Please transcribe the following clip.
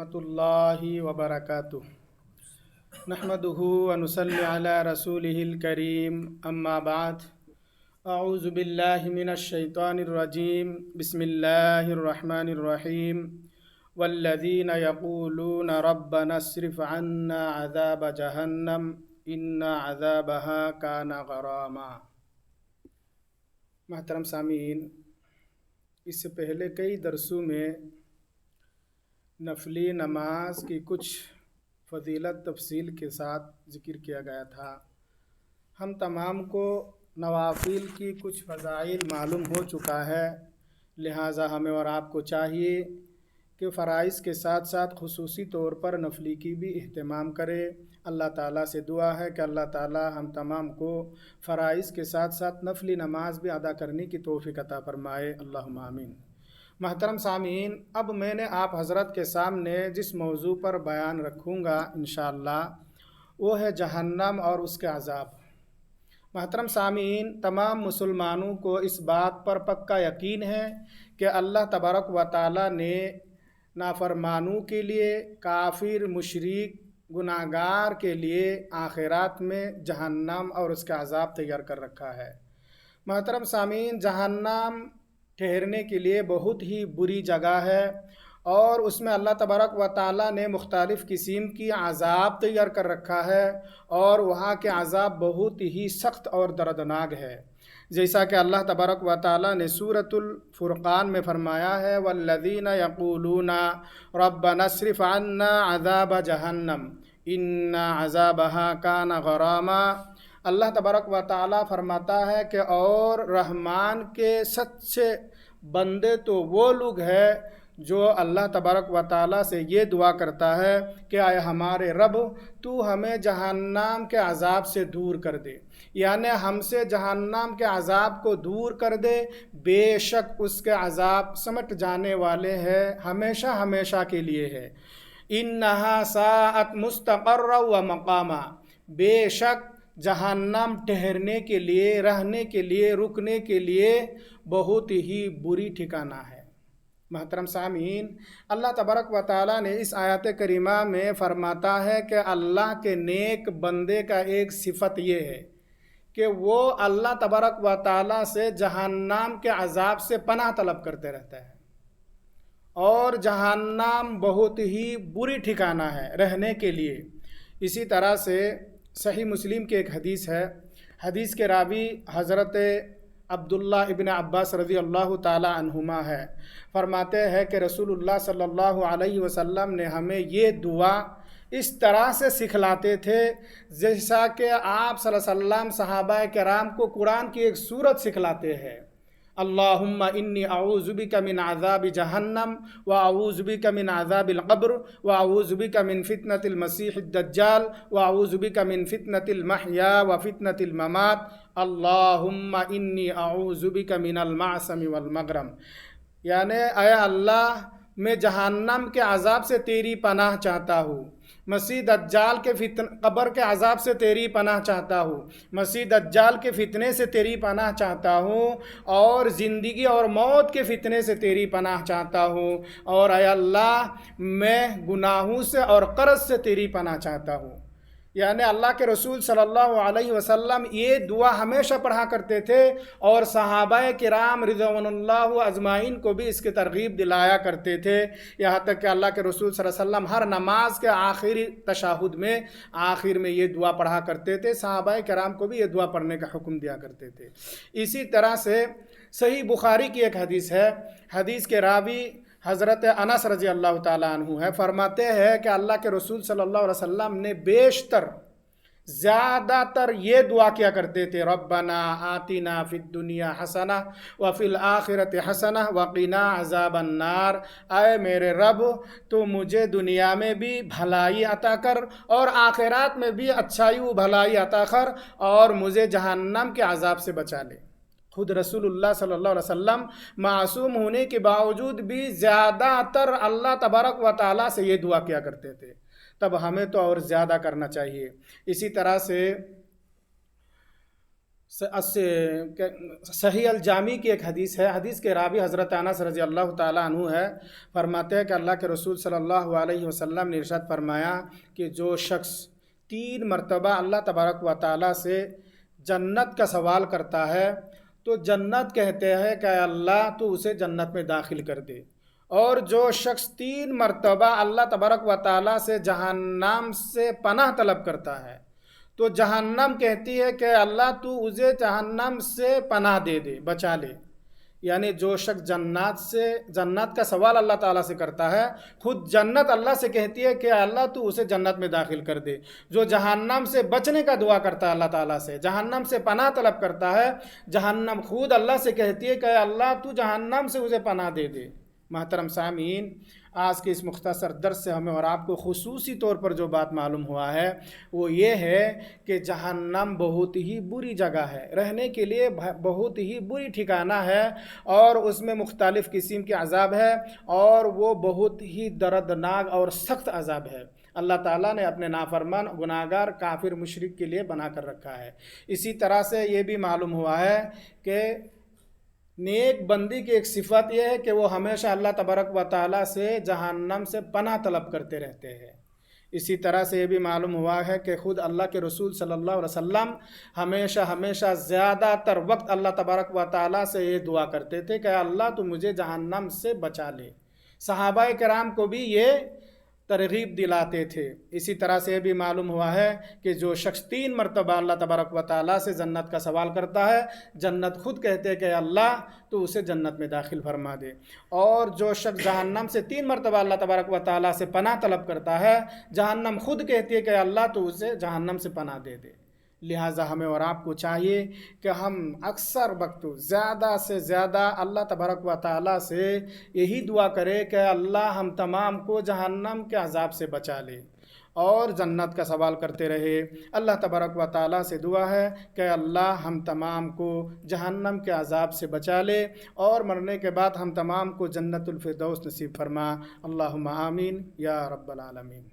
ورحمۃ اللہ وبرکاتہ نحمدہ ونصلی علی رسولہ الکریم اما بعد اعوذ باللہ من الشیطان الرجیم بسم اللہ الرحمن الرحیم والذین یقولون ربنا اصرف عنا عذاب جہنم ان عذابها کان غراما۔ محترم سامعین، اس سے پہلے کئی درسوں میں نفلی نماز کی کچھ فضیلت تفصیل کے ساتھ ذکر کیا گیا تھا۔ ہم تمام کو نوافل کی کچھ فضائل معلوم ہو چکا ہے، لہٰذا ہمیں اور آپ کو چاہیے کہ فرائض کے ساتھ ساتھ خصوصی طور پر نفلی کی بھی اہتمام کرے۔ اللہ تعالیٰ سے دعا ہے کہ اللہ تعالیٰ ہم تمام کو فرائض کے ساتھ ساتھ نفلی نماز بھی ادا کرنے کی توفیق عطا فرمائے، اللہم آمین۔ محترم سامعین، اب میں نے آپ حضرت کے سامنے جس موضوع پر بیان رکھوں گا انشاءاللہ وہ ہے جہنم اور اس کے عذاب۔ محترم سامعین، تمام مسلمانوں کو اس بات پر پکا یقین ہے کہ اللہ تبارک و تعالیٰ نے نافرمانوں کے لیے، کافر، مشرک، گناہ گار کے لیے آخرات میں جہنم اور اس کا عذاب تیار کر رکھا ہے۔ محترم سامعین، جہنم ٹھہرنے کے لیے بہت ہی بری جگہ ہے اور اس میں اللہ تبارک و تعالیٰ نے مختلف قسم کی عذاب تیار کر رکھا ہے اور وہاں کے عذاب بہت ہی سخت اور دردناک ہے، جیسا کہ اللہ تبارک و تعالیٰ نے سورۃ الفرقان میں فرمایا ہے والذین یقولون ربنا اصرف عنا عذاب جہنم ان عذابها کان غراما۔ اللہ تبارک و تعالیٰ فرماتا ہے کہ اور رحمان کے سچے بندے تو وہ لوگ ہیں جو اللہ تبارک و تعالیٰ سے یہ دعا کرتا ہے کہ اے ہمارے رب، تو ہمیں جہنم کے عذاب سے دور کر دے، یعنی ہم سے جہنم کے عذاب کو دور کر دے۔ بے شک اس کے عذاب سمٹ جانے والے ہیں، ہمیشہ ہمیشہ کے لیے ہے۔ انہا ساعت مستقرا و مقاما، بے شک جہنم ٹھہرنے کے لیے، رہنے کے لیے، رکنے کے لیے بہت ہی بری ٹھکانہ ہے۔ محترم سامعین، اللہ تبارک و تعالیٰ نے اس آیت کریمہ میں فرماتا ہے کہ اللہ کے نیک بندے کا ایک صفت یہ ہے کہ وہ اللہ تبارک و تعالیٰ سے جہنم کے عذاب سے پناہ طلب کرتے رہتا ہے، اور جہنم بہت ہی بری ٹھکانہ ہے رہنے کے لیے۔ اسی طرح سے صحیح مسلم کی ایک حدیث ہے، حدیث کے راوی حضرت عبداللہ ابن عباس رضی اللہ تعالی عنہما ہے، فرماتے ہیں کہ رسول اللہ صلی اللہ علیہ وسلم نے ہمیں یہ دعا اس طرح سے سکھلاتے تھے جیسا کہ آپ صلی اللہ علیہ وسلم صحابہ کرام کو قرآن کی ایک سورت سکھلاتے ہیں۔ اللہم انی اعوذ بک من عذاب جہنم واعوذ بک من عذاب القبر واعوذ بک من فتنة المسیح الدجال واعوذ بک من فتنة المحیا وفتنة الممات اللہم انی اعوذ بک من المعصم والمغرم، یعنی اے اللہ میں جہنم کے عذاب سے تیری پناہ چاہتا ہوں، مسیح دجال کے قبر کے عذاب سے تیری پناہ چاہتا ہوں، مسیح دجال کے فتنے سے تیری پناہ چاہتا ہوں، اور زندگی اور موت کے فتنے سے تیری پناہ چاہتا ہوں، اور اے اللہ میں گناہوں سے اور قرض سے تیری پناہ چاہتا ہوں۔ یعنی اللہ کے رسول صلی اللہ علیہ وسلم یہ دعا ہمیشہ پڑھا کرتے تھے اور صحابہ کرام رضوان اللہ اجمعین کو بھی اس کی ترغیب دلایا کرتے تھے، یہاں تک کہ اللہ کے رسول صلی اللہ علیہ وسلم ہر نماز کے آخری تشہد میں آخر میں یہ دعا پڑھا کرتے تھے، صحابہ کرام کو بھی یہ دعا پڑھنے کا حکم دیا کرتے تھے۔ اسی طرح سے صحیح بخاری کی ایک حدیث ہے، حدیث کے راوی حضرت انس رضی اللہ تعالیٰ عنہ ہے، فرماتے ہیں کہ اللہ کے رسول صلی اللہ علیہ وسلم نے بیشتر زیادہ تر یہ دعا کیا کرتے تھے، ربنا آتنا فی الدنیا حسنہ وفی الآخرۃ حسنہ وقنا عذاب النار، اے میرے رب تو مجھے دنیا میں بھی بھلائی عطا کر اور آخرات میں بھی اچھائی و بھلائی عطا کر اور مجھے جہنم کے عذاب سے بچا لے۔ خود رسول اللہ صلی اللہ علیہ وسلم معصوم ہونے کے باوجود بھی زیادہ تر اللہ تبارک و تعالیٰ سے یہ دعا کیا کرتے تھے، تب ہمیں تو اور زیادہ کرنا چاہیے۔ اسی طرح سے صحیح الجامی کی ایک حدیث ہے، حدیث کے راوی حضرت انس رضی اللہ تعالیٰ عنہ ہے، فرماتے ہیں کہ اللہ کے رسول صلی اللہ علیہ وسلم نے ارشاد فرمایا کہ جو شخص 3 مرتبہ اللہ تبارک و تعالیٰ سے جنت کا سوال کرتا ہے تو جنت کہتے ہیں کہ اے اللہ تو اسے جنت میں داخل کر دے، اور جو شخص 3 مرتبہ اللہ تبارک و تعالیٰ سے جہنم سے پناہ طلب کرتا ہے تو جہنم کہتی ہے کہ اللہ تو اسے جہنم سے پناہ دے دے، بچا لے۔ یعنی جو شخص جنت کا سوال اللہ تعالیٰ سے کرتا ہے، خود جنت اللہ سے کہتی ہے کہ اللہ تو اسے جنت میں داخل کر دے۔ جو جہنم سے بچنے کا دعا کرتا ہے اللہ تعالیٰ سے، جہنم سے پناہ طلب کرتا ہے، جہنم خود اللہ سے کہتی ہے کہ اللہ تو جہنم سے اسے پناہ دے دے۔ محترم سامعین، آج کے اس مختصر درس سے ہمیں اور آپ کو خصوصی طور پر جو بات معلوم ہوا ہے وہ یہ ہے کہ جہنم بہت ہی بری جگہ ہے، رہنے کے لیے بہت ہی بری ٹھکانہ ہے، اور اس میں مختلف قسم کے عذاب ہے، اور وہ بہت ہی دردناک اور سخت عذاب ہے۔ اللہ تعالیٰ نے اپنے نافرمان، گناہگار، کافر، مشرک کے لیے بنا کر رکھا ہے۔ اسی طرح سے یہ بھی معلوم ہوا ہے کہ نیک بندی کی ایک صفت یہ ہے کہ وہ ہمیشہ اللہ تبارک و تعالیٰ سے جہنم سے پناہ طلب کرتے رہتے ہیں۔ اسی طرح سے یہ بھی معلوم ہوا ہے کہ خود اللہ کے رسول صلی اللہ علیہ وسلم ہمیشہ زیادہ تر وقت اللہ تبارک و تعالیٰ سے یہ دعا کرتے تھے کہ اللہ تو مجھے جہنم سے بچا لے۔ صحابہ کرام کو بھی یہ ترغیب دلاتے تھے۔ اسی طرح سے یہ بھی معلوم ہوا ہے کہ جو شخص 3 مرتبہ اللہ تبارک و تعالیٰ سے جنت کا سوال کرتا ہے، جنت خود کہتے ہیں کہ اللہ تو اسے جنت میں داخل فرما دے، اور جو شخص جہنم سے 3 مرتبہ اللہ تبارک و تعالیٰ سے پناہ طلب کرتا ہے، جہنم خود کہتی ہے کہ اللہ تو اسے جہنم سے پناہ دے دے۔ لہٰذا ہمیں اور آپ کو چاہیے کہ ہم اکثر وقت زیادہ سے زیادہ اللہ تبارک و تعالیٰ سے یہی دعا کرے کہ اللہ ہم تمام کو جہنم کے عذاب سے بچا لے، اور جنت کا سوال کرتے رہے۔ اللہ تبارک و تعالیٰ سے دعا ہے کہ اللہ ہم تمام کو جہنم کے عذاب سے بچا لے، اور مرنے کے بعد ہم تمام کو جنت الفردوس نصیب فرما۔ اللہم آمین یا رب العالمین۔